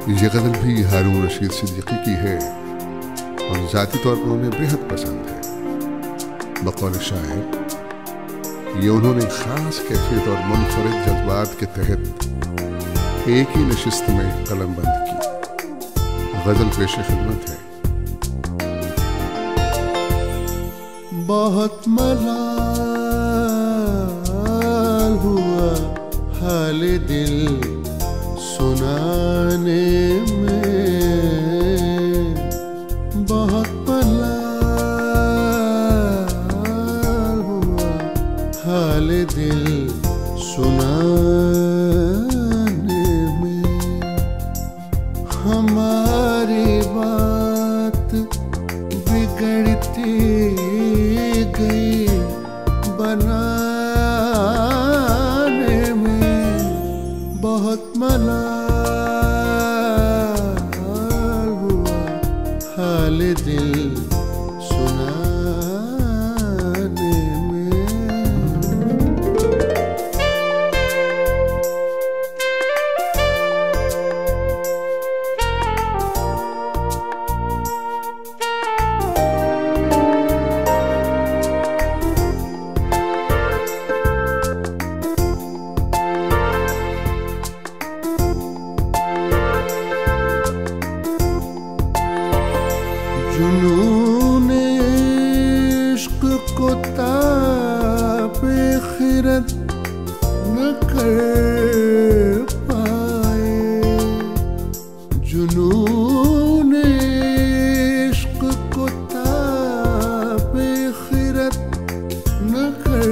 ये गज़ल भी हारून रशीद सिद्दीकी की है और ज़ाती तौर पर उन्हें बेहद पसंद है। बकौल शायर ये उन्होंने ख़ास कैफियत और मुनफरिद जज्बात के तहत एक ही नशिस्त में कलमबंद की। गज़ल पेश खिदमत है। बहुत मलाल हुआ हाल दिल सुनाने में, बहुत मलाल हुआ हाल दिल सुनाने में। हमारी बात बिगड़ती गई बनाने में, बहुत मलाल हुआ हाल दिल सुनाने में। जुनून इश्क को ताबे खिरत न कर पाए, जुनून इश्क को ताबे खिरत न कर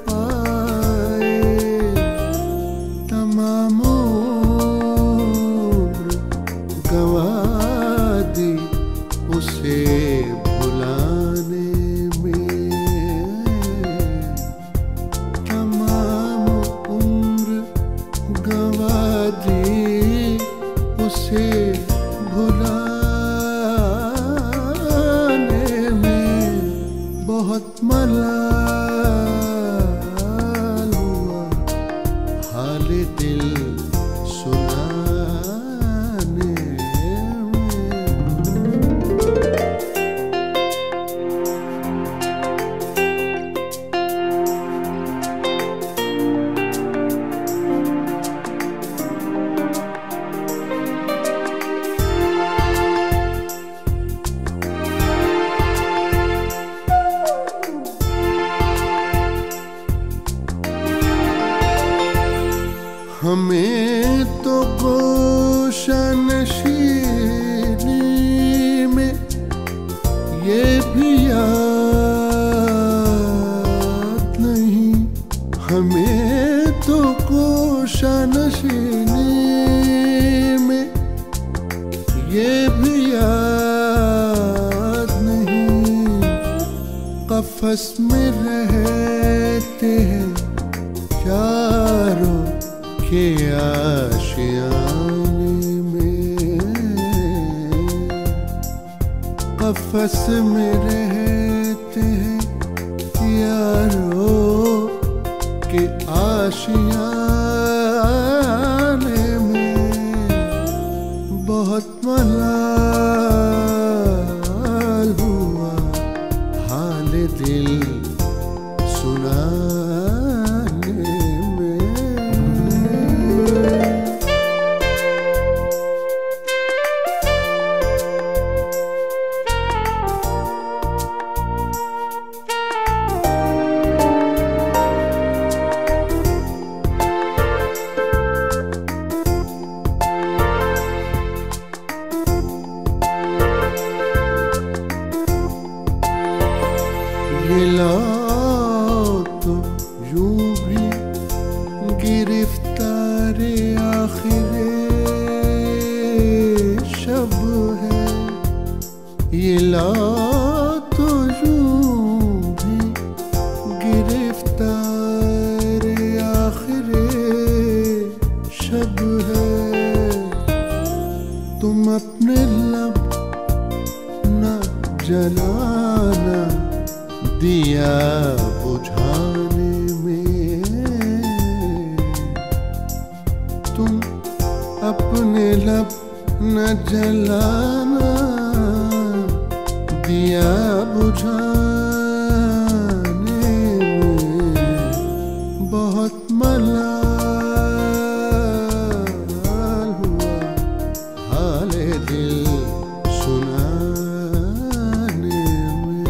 पाए। तमाम उम्र गंवा दी उसे भुलाने में, तमाम उम्र गंवा दी उसे भुलाने में। बहुत मलाल हुआ हाल दिल सुनाने में। हमें तो गोशानशीनी में ये भी याद नहीं, हमें तो गोशानशीनी में ये भी याद नहीं। कफस में रहते हैं चारों के आशियाने में, कफस में रहते हैं यारों के आशियाने में। बहुत मलाल हुआ हाल दिल सुनाने में। ये लौट यूं भी गिरफ्तार आखिरे शब है, ये लौट यूं भी गिरफ्तार आखिरे शब है। तुम अपने लब न जलाना दिया बुझाने में, तुम अपने लब न जलाना, दिया बुझाने में बहुत मलाल हुआ, हाले दिल सुनाने में।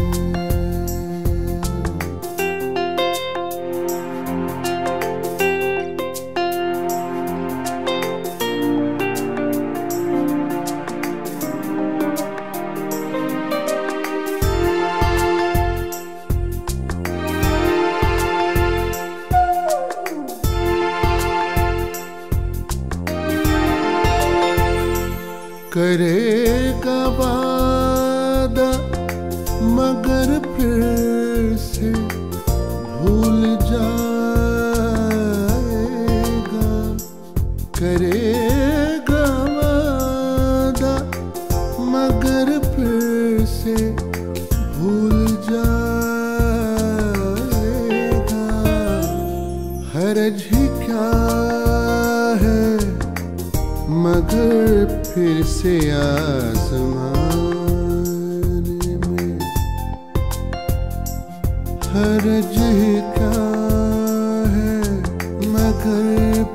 करेगा वादा मगर फिर से भूल जाएगा, करेगा वादा मगर फिर से भूल जाएगा। हरज ही क्या है मगर फिर से आज़माने में, हरज क्या है मगर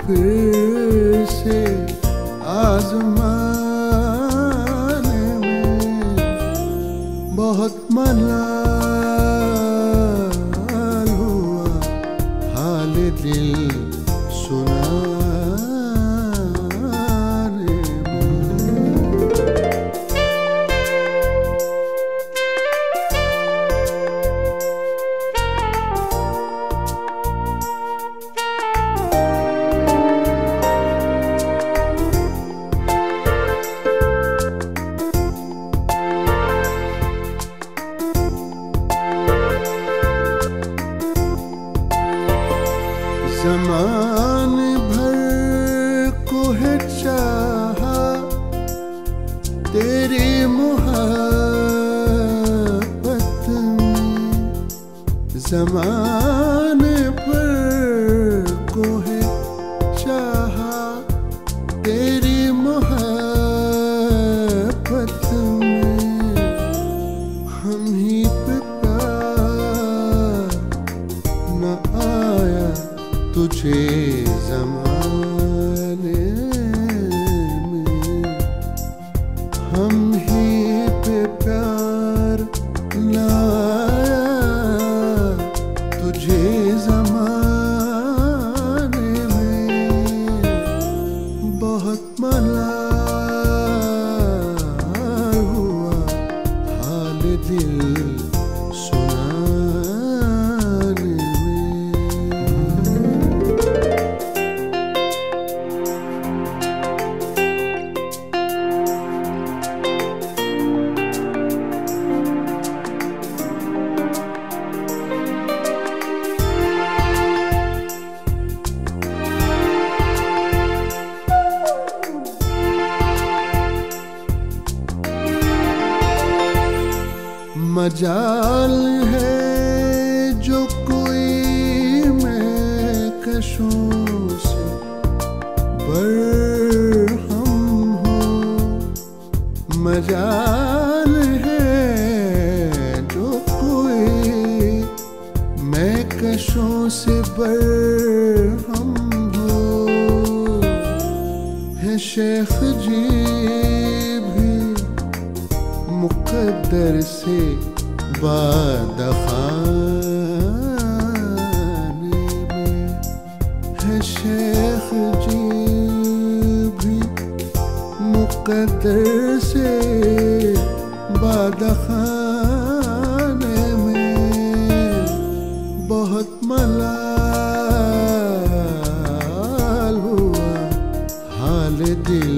फिर से आज़माने में बहुत मलाल हुआ, हाल दिल सुना। ज़माने भर को है चाहा तेरी मोहब्बत में, ज़माने भर को है चाहा तेरी मोहब्बत में। हम ही पे प्यार न आया तुझे ज़माने में, हम ही पे प्यार लाया तुझे ज़माने में बहुत मलाल हुआ, हाल दिल सुनाने में। मजाल है जो कोई महकशों से बरहम हो, मजाल है जो कोई महकशों से बरहम हो। है शेख जी भी मुक़द्दर से बादखाने में, है शेख जी भी मुक़द्दर से बादखाने में बहुत मलाल हुआ, हाल दिल